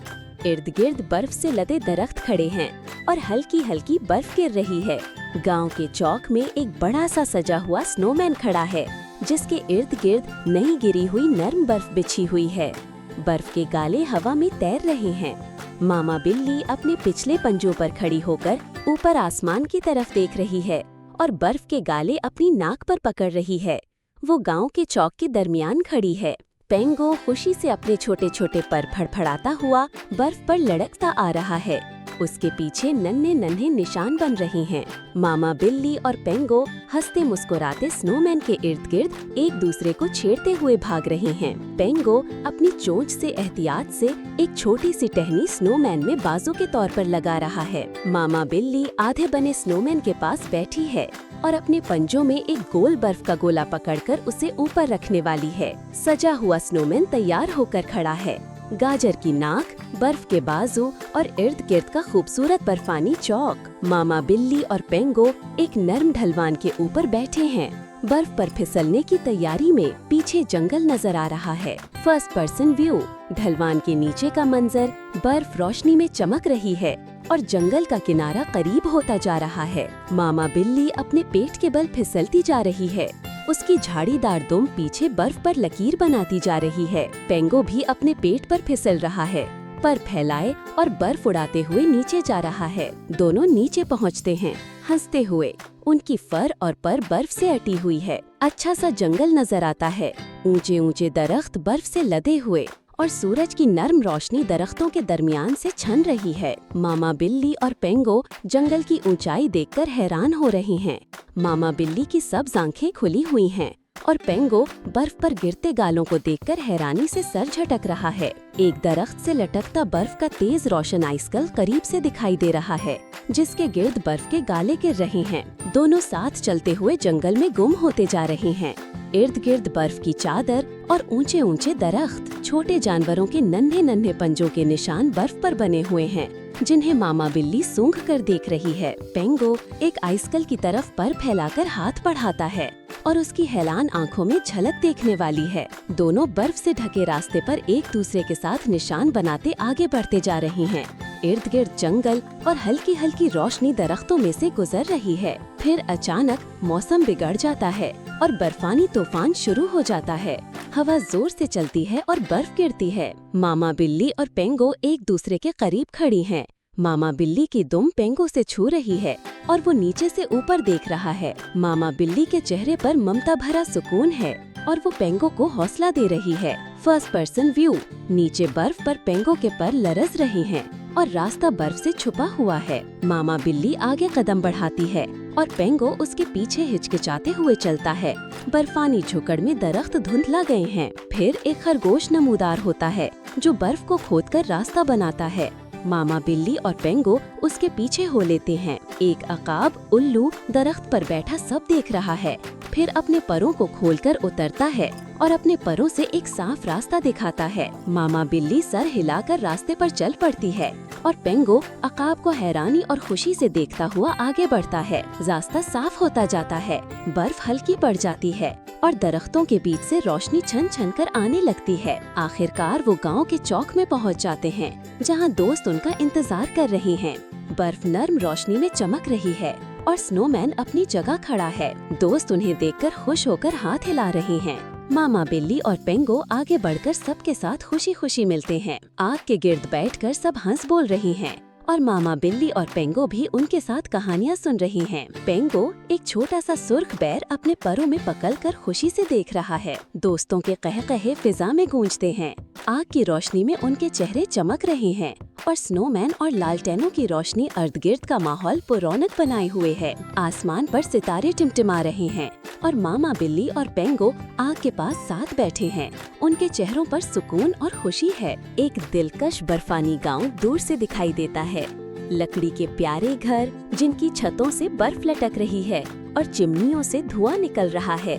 इर्द गिर्द बर्फ से लदे दरख्त खड़े हैं और हल्की हल्की बर्फ गिर रही है। गांव के चौक में एक बड़ा सा सजा हुआ स्नोमैन खड़ा है, जिसके इर्द गिर्द नई गिरी हुई नर्म बर्फ बिछी हुई है। बर्फ के गाले हवा में तैर रहे हैं। मामा बिल्ली अपने पिछले पंजों पर खड़ी होकर ऊपर आसमान की तरफ देख रही है और बर्फ के गाले अपनी नाक पर पकड़ रही है। वो गांव के चौक के दरमियान खड़ी है। पेंगो खुशी से अपने छोटे छोटे पर फड़फड़ाता हुआ बर्फ पर लड़कता आ रहा है। उसके पीछे नन्हे नन्हे निशान बन रहे हैं। मामा बिल्ली और पेंगो हंसते मुस्कुराते स्नोमैन के इर्द गिर्द एक दूसरे को छेड़ते हुए भाग रहे हैं। पेंगो अपनी चोंच से एहतियात से एक छोटी सी टहनी स्नोमैन में बाजू के तौर पर लगा रहा है। मामा बिल्ली आधे बने स्नोमैन के पास बैठी है और अपने पंजों में एक गोल बर्फ का गोला पकड़कर उसे ऊपर रखने वाली है। सजा हुआ स्नोमैन तैयार होकर खड़ा है। गाजर की नाक, बर्फ के बाजू और इर्द गिर्द का खूबसूरत बर्फानी चौक। मामा बिल्ली और पेंगो एक नर्म ढलवान के ऊपर बैठे हैं। बर्फ पर फिसलने की तैयारी में पीछे जंगल नजर आ रहा है। फर्स्ट पर्सन व्यू, ढलवान के नीचे का मंजर, बर्फ रोशनी में चमक रही है और जंगल का किनारा करीब होता जा रहा है। मामा बिल्ली अपने पेट के बल फिसलती जा रही है। उसकी झाड़ीदार दुम पीछे बर्फ पर लकीर बनाती जा रही है। पेंगो भी अपने पेट पर फिसल रहा है। पर फैलाए और बर्फ उड़ाते हुए नीचे जा रहा है। दोनों नीचे पहुंचते हैं, हंसते हुए। उनकी फर और पर बर्फ से अटी हुई है। अच्छा सा जंगल नजर आता है, ऊंचे ऊंचे दरख्त बर्फ से लदे हुए, और सूरज की नर्म रोशनी दरख्तों के दरमियान से छन रही है। मामा बिल्ली और पेंगो जंगल की ऊंचाई देखकर हैरान हो रहे हैं। मामा बिल्ली की सब्ज आंखें खुली हुई हैं और पेंगो बर्फ पर गिरते गालों को देखकर हैरानी से सर झटक रहा है। एक दरख्त से लटकता बर्फ का तेज रोशन आइसकल करीब से दिखाई दे रहा है, जिसके गिर्द बर्फ के गाले गिर रहे हैं। दोनों साथ चलते हुए जंगल में गुम होते जा रहे हैं। इर्द गिर्द बर्फ की चादर और ऊंचे ऊंचे दरख्त, छोटे जानवरों के नन्हे नन्हे पंजों के निशान बर्फ पर बने हुए हैं, जिन्हें मामा बिल्ली सूंघ कर देख रही है। पेंगो एक आइसकल की तरफ पर फैलाकर हाथ बढ़ाता है और उसकी हैरान आंखों में झलक देखने वाली है। दोनों बर्फ से ढके रास्ते पर एक दूसरे के साथ निशान बनाते आगे बढ़ते जा रहे हैं। इर्द गिर्द जंगल और हल्की हल्की रोशनी दरख्तों में से गुजर रही है। फिर अचानक मौसम बिगड़ जाता है और बर्फानी तूफान शुरू हो जाता है। हवा जोर से चलती है और बर्फ गिरती है। मामा बिल्ली और पेंगो एक दूसरे के करीब खड़ी हैं। मामा बिल्ली की दुम पेंगो से छू रही है और वो नीचे से ऊपर देख रहा है। मामा बिल्ली के चेहरे पर ममता भरा सुकून है और वो पेंगो को हौसला दे रही है। फर्स्ट पर्सन व्यू, नीचे बर्फ पर पेंगो के पर लरज रहे हैं और रास्ता बर्फ से छुपा हुआ है। मामा बिल्ली आगे कदम बढ़ाती है और पेंगो उसके पीछे हिचकिचाते हुए चलता है। बर्फानी झुकड़ में दरख्त धुंधला गए हैं। फिर एक खरगोश नमूदार होता है जो बर्फ को खोदकर रास्ता बनाता है। मामा बिल्ली और पेंगो उसके पीछे हो लेते हैं। एक अकाब उल्लू दरख्त पर बैठा सब देख रहा है, फिर अपने परों को खोलकर उतरता है और अपने परों से एक साफ रास्ता दिखाता है। मामा बिल्ली सर हिलाकर रास्ते पर चल पड़ती है और पेंगो अकाब को हैरानी और खुशी से देखता हुआ आगे बढ़ता है। रास्ता साफ होता जाता है, बर्फ हल्की पड़ जाती है और दरख्तों के बीच से रोशनी छन छन कर आने लगती है। आखिरकार वो गांव के चौक में पहुंच जाते हैं, जहां दोस्त उनका इंतजार कर रहे हैं। बर्फ नर्म रोशनी में चमक रही है और स्नोमैन अपनी जगह खड़ा है। दोस्त उन्हें देखकर खुश होकर हाथ हिला रहे हैं। मामा बिल्ली और पेंगो आगे बढ़कर सबके साथ खुशी खुशी मिलते हैं। आग के गिर्द बैठकर सब हंस बोल रहे हैं और मामा बिल्ली और पेंगो भी उनके साथ कहानियाँ सुन रही हैं। पेंगो एक छोटा सा सुर्ख बैर अपने परों में पकड़कर खुशी से देख रहा है। दोस्तों के कहे फिजा में गूंजते हैं। आग की रोशनी में उनके चेहरे चमक रहे हैं और स्नोमैन और लालटेनों की रोशनी अर्द गिर्द का माहौल पुरौनक बनाए हुए है। आसमान पर सितारे टिमटिमा रहे हैं और मामा बिल्ली और पेंगो आग के पास साथ बैठे हैं। उनके चेहरों पर सुकून और खुशी है। एक दिलकश बर्फानी गांव दूर से दिखाई देता है। लकड़ी के प्यारे घर जिनकी छतों से बर्फ लटक रही है और चिमनियों से धुआं निकल रहा है।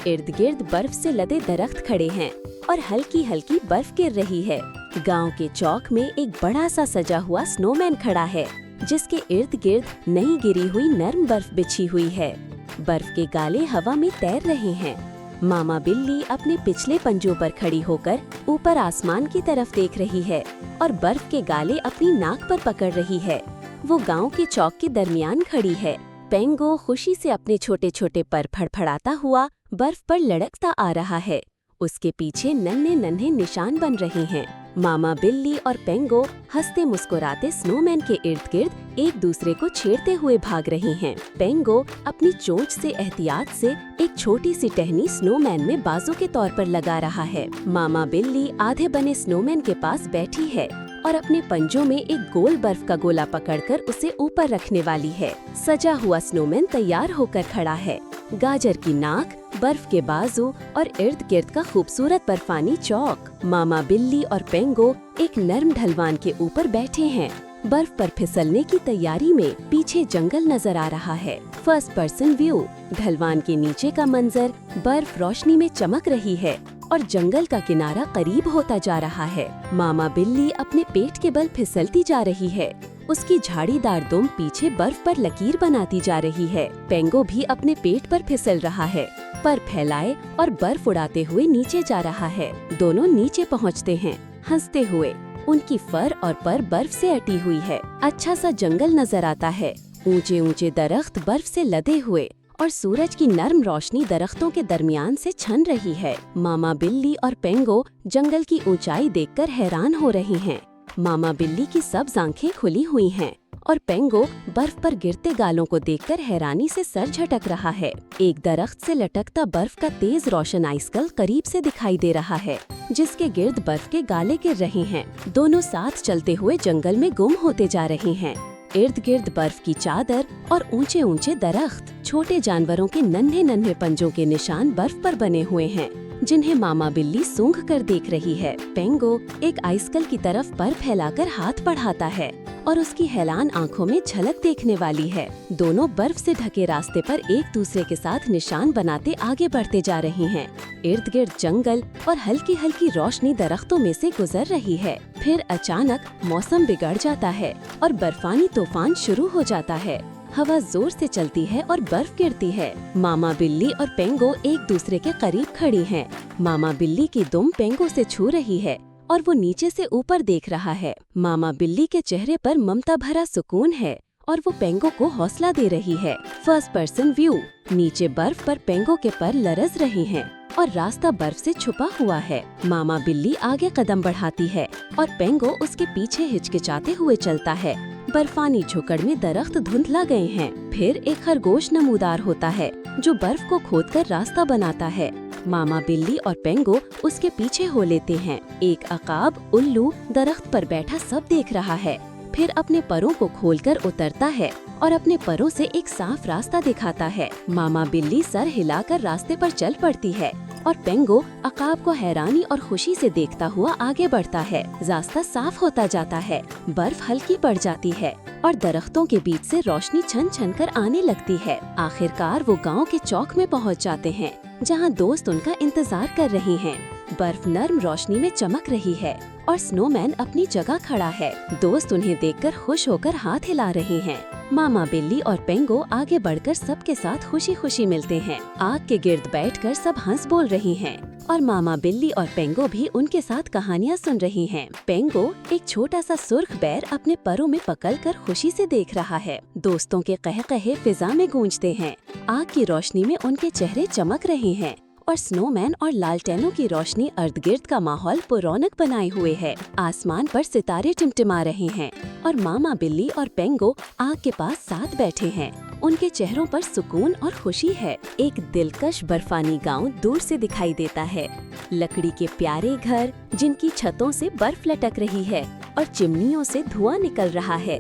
इर्द गिर्द बर्फ से लदे दरख्त खड़े हैं और हल्की हल्की बर्फ गिर रही है। गांव के चौक में एक बड़ा सा सजा हुआ स्नोमैन खड़ा है, जिसके इर्द गिर्द नई गिरी हुई नर्म बर्फ बिछी हुई है। बर्फ के गाले हवा में तैर रहे हैं। मामा बिल्ली अपने पिछले पंजों पर खड़ी होकर ऊपर आसमान की तरफ देख रही है और बर्फ के गाले अपनी नाक पर पकड़ रही है। वो गांव के चौक के दरमियान खड़ी है। पेंगो खुशी से अपने छोटे छोटे पर फड़फड़ाता हुआ बर्फ पर लड़कता आ रहा है। उसके पीछे नन्हे नन्हे निशान बन रहे हैं। मामा बिल्ली और पेंगो हंसते मुस्कुराते स्नोमैन के इर्द गिर्द एक दूसरे को छेड़ते हुए भाग रहे हैं। पेंगो अपनी चोंच से एहतियात से एक छोटी सी टहनी स्नोमैन में बाजू के तौर पर लगा रहा है। मामा बिल्ली आधे बने स्नोमैन के पास बैठी है और अपने पंजों में एक गोल बर्फ का गोला पकड़कर उसे ऊपर रखने वाली है। सजा हुआ स्नोमैन तैयार होकर खड़ा है। गाजर की नाक, बर्फ के बाजू और इर्द गिर्द का खूबसूरत बर्फानी चौक। मामा बिल्ली और पेंगो एक नर्म ढलवान के ऊपर बैठे हैं। बर्फ पर फिसलने की तैयारी में पीछे जंगल नजर आ रहा है। फर्स्ट पर्सन व्यू, ढलवान के नीचे का मंजर, बर्फ रोशनी में चमक रही है और जंगल का किनारा करीब होता जा रहा है। मामा बिल्ली अपने पेट के बल फिसलती जा रही है। उसकी झाड़ीदार दुम पीछे बर्फ पर लकीर बनाती जा रही है। पेंगो भी अपने पेट पर फिसल रहा है, पर फैलाए और बर्फ उड़ाते हुए नीचे जा रहा है। दोनों नीचे पहुंचते हैं, हंसते हुए। उनकी फर और पर बर्फ से अटी हुई है। अच्छा सा जंगल नजर आता है, ऊंचे ऊंचे दरख्त बर्फ से लदे हुए और सूरज की नर्म रोशनी दरख्तों के दरमियान से छन रही है। मामा बिल्ली और पेंगो जंगल की ऊंचाई देखकर हैरान हो रहे हैं। मामा बिल्ली की सब आंखें खुली हुई हैं और पेंगो बर्फ पर गिरते गालों को देखकर हैरानी से सर झटक रहा है। एक दरख्त से लटकता बर्फ का तेज रोशन आइसकल करीब से दिखाई दे रहा है, जिसके गिर्द बर्फ के गाले गिर रहे हैं। दोनों साथ चलते हुए जंगल में गुम होते जा रहे हैं। इर्द गिर्द बर्फ की चादर और ऊंचे ऊंचे दरख्त, छोटे जानवरों के नन्हे नन्हे पंजों के निशान बर्फ पर बने हुए हैं, जिन्हें मामा बिल्ली सूंघ कर देख रही है। पेंगो एक आइसकल की तरफ पर फैलाकर हाथ बढ़ाता है और उसकी हैरान आंखों में झलक देखने वाली है। दोनों बर्फ से ढके रास्ते पर एक दूसरे के साथ निशान बनाते आगे बढ़ते जा रहे हैं। इर्द गिर्द जंगल और हल्की हल्की रोशनी दरख्तों में से गुजर रही है। फिर अचानक मौसम बिगड़ जाता है और बर्फानी तूफान शुरू हो जाता है। हवा जोर से चलती है और बर्फ गिरती है। मामा बिल्ली और पेंगो एक दूसरे के करीब खड़ी हैं। मामा बिल्ली की दुम पेंगो से छू रही है और वो नीचे से ऊपर देख रहा है। मामा बिल्ली के चेहरे पर ममता भरा सुकून है और वो पेंगो को हौसला दे रही है। फर्स्ट पर्सन व्यू, नीचे बर्फ पर पेंगो के पर लरज रहे हैं और रास्ता बर्फ से छुपा हुआ है। मामा बिल्ली आगे कदम बढ़ाती है और पेंगो उसके पीछे हिचकिचाते हुए चलता है। बर्फानी झुकड़ में दरख्त धुंधला गए हैं। फिर एक खरगोश नमूदार होता है जो बर्फ को खोदकर रास्ता बनाता है। मामा बिल्ली और पेंगो उसके पीछे हो लेते हैं। एक अकाब उल्लू दरख्त पर बैठा सब देख रहा है, फिर अपने परों को खोलकर उतरता है और अपने परों से एक साफ रास्ता दिखाता है। मामा बिल्ली सर हिलाकर रास्ते पर चल पड़ती है और पेंगो अकाब को हैरानी और खुशी से देखता हुआ आगे बढ़ता है। रास्ता साफ होता जाता है, बर्फ हल्की पड़ जाती है और दरख्तों के बीच से रोशनी छन छन कर आने लगती है। आखिरकार वो गांव के चौक में पहुंच जाते हैं, जहां दोस्त उनका इंतजार कर रहे हैं। बर्फ नर्म रोशनी में चमक रही है और स्नोमैन अपनी जगह खड़ा है। दोस्त उन्हें देखकर खुश होकर हाथ हिला रहे हैं। मामा बिल्ली और पेंगो आगे बढ़कर सबके साथ खुशी खुशी मिलते हैं। आग के गिर्द बैठकर सब हंस बोल रही हैं और मामा बिल्ली और पेंगो भी उनके साथ कहानियाँ सुन रही हैं। पेंगो एक छोटा सा सुर्ख बैर अपने परों में पकड़कर खुशी से देख रहा है। दोस्तों के कहे फिजा में गूंजते हैं। आग की रोशनी में उनके चेहरे चमक रहे हैं और स्नोमैन और लालटेनों की रोशनी अर्द गिर्द का माहौल पुरौनक बनाए हुए है। आसमान पर सितारे टिमटिमा रहे हैं और मामा बिल्ली और पेंगो आग के पास साथ बैठे हैं। उनके चेहरों पर सुकून और खुशी है। एक दिलकश बर्फानी गांव दूर से दिखाई देता है। लकड़ी के प्यारे घर जिनकी छतों से बर्फ लटक रही है और चिमनियों से धुआं निकल रहा है।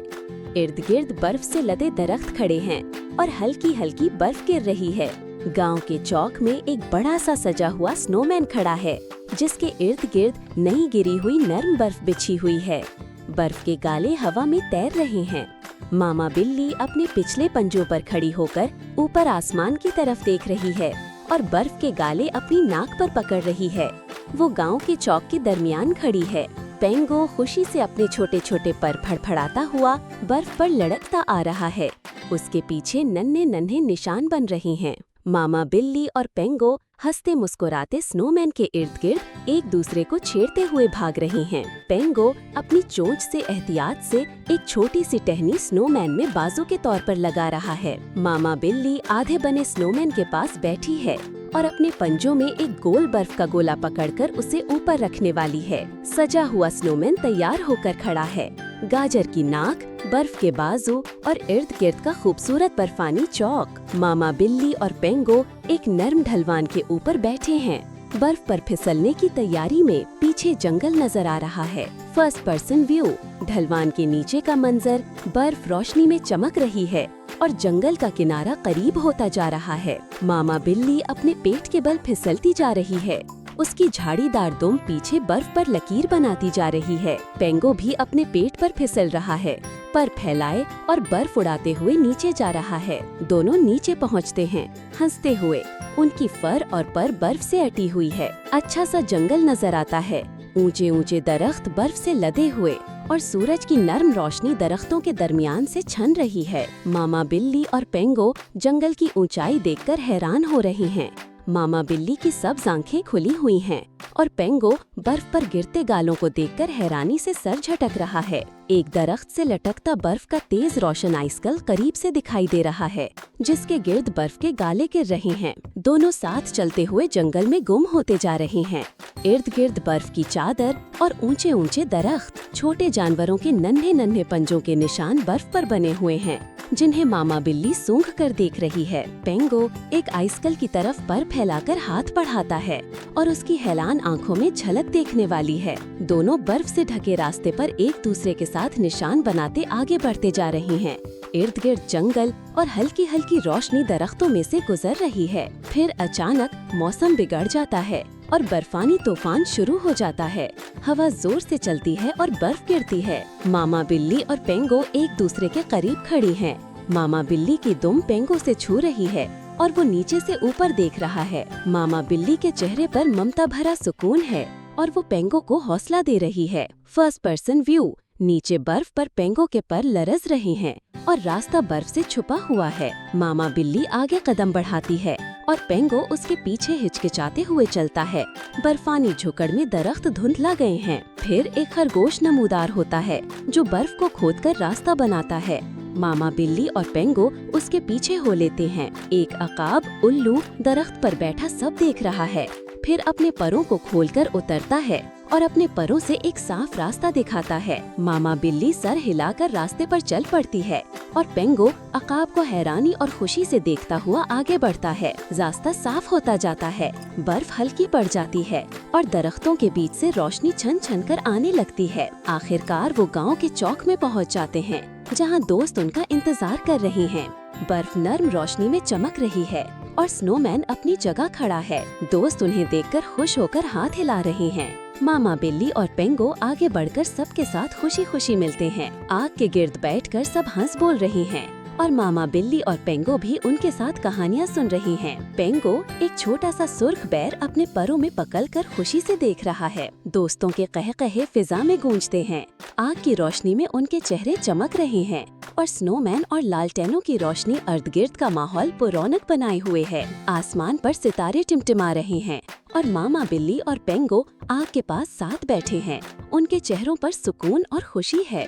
इर्द गिर्द बर्फ से लदे दरख्त खड़े हैं और हल्की हल्की बर्फ गिर रही है। गांव के चौक में एक बड़ा सा सजा हुआ स्नोमैन खड़ा है, जिसके इर्द गिर्द नई गिरी हुई नरम बर्फ बिछी हुई है। बर्फ के गाले हवा में तैर रहे हैं। मामा बिल्ली अपने पिछले पंजों पर खड़ी होकर ऊपर आसमान की तरफ देख रही है और बर्फ के गाले अपनी नाक पर पकड़ रही है। वो गांव के चौक के दरमियान खड़ी है। पेंगो खुशी से अपने छोटे छोटे पर फड़फड़ाता हुआ बर्फ पर लड़कता आ रहा है। उसके पीछे नन्हे नन्हे निशान बन रहे हैं। मामा बिल्ली और पेंगो हंसते मुस्कुराते स्नोमैन के इर्द गिर्द एक दूसरे को छेड़ते हुए भाग रहे हैं। पेंगो अपनी चोंच से एहतियात से एक छोटी सी टहनी स्नोमैन में बाजू के तौर पर लगा रहा है। मामा बिल्ली आधे बने स्नोमैन के पास बैठी है और अपने पंजों में एक गोल बर्फ का गोला पकड़कर उसे ऊपर रखने वाली है। सजा हुआ स्नोमैन तैयार होकर खड़ा है। गाजर की नाक, बर्फ के बाजू और इर्द गिर्द का खूबसूरत बर्फानी चौक। मामा बिल्ली और पेंगो एक नर्म ढलवान के ऊपर बैठे हैं। बर्फ पर फिसलने की तैयारी में पीछे जंगल नजर आ रहा है। फर्स्ट पर्सन व्यू, ढलवान के नीचे का मंजर, बर्फ रोशनी में चमक रही है और जंगल का किनारा करीब होता जा रहा है। मामा बिल्ली अपने पेट के बल फिसलती जा रही है। उसकी झाड़ीदार दुम पीछे बर्फ पर लकीर बनाती जा रही है। पेंगो भी अपने पेट पर फिसल रहा है, पर फैलाए और बर्फ उड़ाते हुए नीचे जा रहा है। दोनों नीचे पहुंचते हैं, हंसते हुए। उनकी फर और पर बर्फ से अटी हुई है। अच्छा सा जंगल नजर आता है। ऊंचे ऊंचे दरख्त बर्फ से लदे हुए और सूरज की नर्म रोशनी दरख्तों के दरमियान से छन रही है। मामा बिल्ली और पेंगो जंगल की ऊंचाई देखकर हैरान हो रहे हैं। मामा बिल्ली की सब आंखें खुली हुई हैं और पेंगो बर्फ पर गिरते गालों को देखकर हैरानी से सर झटक रहा है। एक दरख्त से लटकता बर्फ का तेज रोशन आइसकल करीब से दिखाई दे रहा है, जिसके गिर्द बर्फ के गाले गिर रहे हैं। दोनों साथ चलते हुए जंगल में गुम होते जा रहे हैं। इर्द गिर्द बर्फ की चादर और ऊंचे ऊंचे दरख्त, छोटे जानवरों के नन्हे नन्हे पंजों के निशान बर्फ पर बने हुए हैं, जिन्हें मामा बिल्ली सूंघ कर देख रही है। पेंगो एक आइसकल की तरफ पर फैलाकर हाथ बढ़ाता है और उसकी हैरान आंखों में झलक देखने वाली है। दोनों बर्फ से ढके रास्ते पर एक दूसरे के साथ निशान बनाते आगे बढ़ते जा रहे हैं। इर्द गिर्द जंगल और हल्की हल्की रोशनी दरख्तों में से गुजर रही है। फिर अचानक मौसम बिगड़ जाता है और बर्फानी तूफान शुरू हो जाता है। हवा जोर से चलती है और बर्फ गिरती है। मामा बिल्ली और पेंगो एक दूसरे के करीब खड़ी हैं। मामा बिल्ली की दुम पेंगो से छू रही है और वो नीचे से ऊपर देख रहा है। मामा बिल्ली के चेहरे पर ममता भरा सुकून है और वो पेंगो को हौसला दे रही है। फर्स्ट पर्सन व्यू, नीचे बर्फ पर पेंगो के पर लरज रहे हैं और रास्ता बर्फ से छुपा हुआ है। मामा बिल्ली आगे कदम बढ़ाती है और पेंगो उसके पीछे हिचकिचाते हुए चलता है। बर्फानी झुकड़ में दरख्त धुंधला गए हैं। फिर एक खरगोश नमूदार होता है जो बर्फ को खोदकर रास्ता बनाता है। मामा बिल्ली और पेंगो उसके पीछे हो लेते हैं। एक अकाब उल्लू दरख्त पर बैठा सब देख रहा है, फिर अपने परों को खोलकर उतरता है और अपने परों से एक साफ रास्ता दिखाता है। मामा बिल्ली सर हिलाकर रास्ते पर चल पड़ती है और पेंगो अकाब को हैरानी और खुशी से देखता हुआ आगे बढ़ता है। रास्ता साफ होता जाता है, बर्फ हल्की पड़ जाती है और दरख्तों के बीच से रोशनी छन छन कर आने लगती है। आखिरकार वो गांव के चौक में पहुंच जाते हैं, जहां दोस्त उनका इंतजार कर रहे हैं। बर्फ नर्म रोशनी में चमक रही है और स्नोमैन अपनी जगह खड़ा है। दोस्त उन्हें देखकर खुश होकर हाथ हिला रहे हैं। मामा बिल्ली और पेंगो आगे बढ़कर सबके साथ खुशी खुशी मिलते हैं। आग के गिर्द बैठकर सब हंस बोल रहे हैं और मामा बिल्ली और पेंगो भी उनके साथ कहानियाँ सुन रही हैं। पेंगो एक छोटा सा सुर्ख बैर अपने परों में पकड़कर खुशी से देख रहा है। दोस्तों के कहे फिजा में गूंजते हैं। आग की रोशनी में उनके चेहरे चमक रहे हैं और स्नोमैन और लालटेनों की रोशनी अर्द गिर्द का माहौल पुरौनक बनाए हुए है। आसमान पर सितारे टिमटिमा रहे हैं और मामा बिल्ली और पेंगो आग के पास साथ बैठे हैं। उनके चेहरों पर सुकून और खुशी है।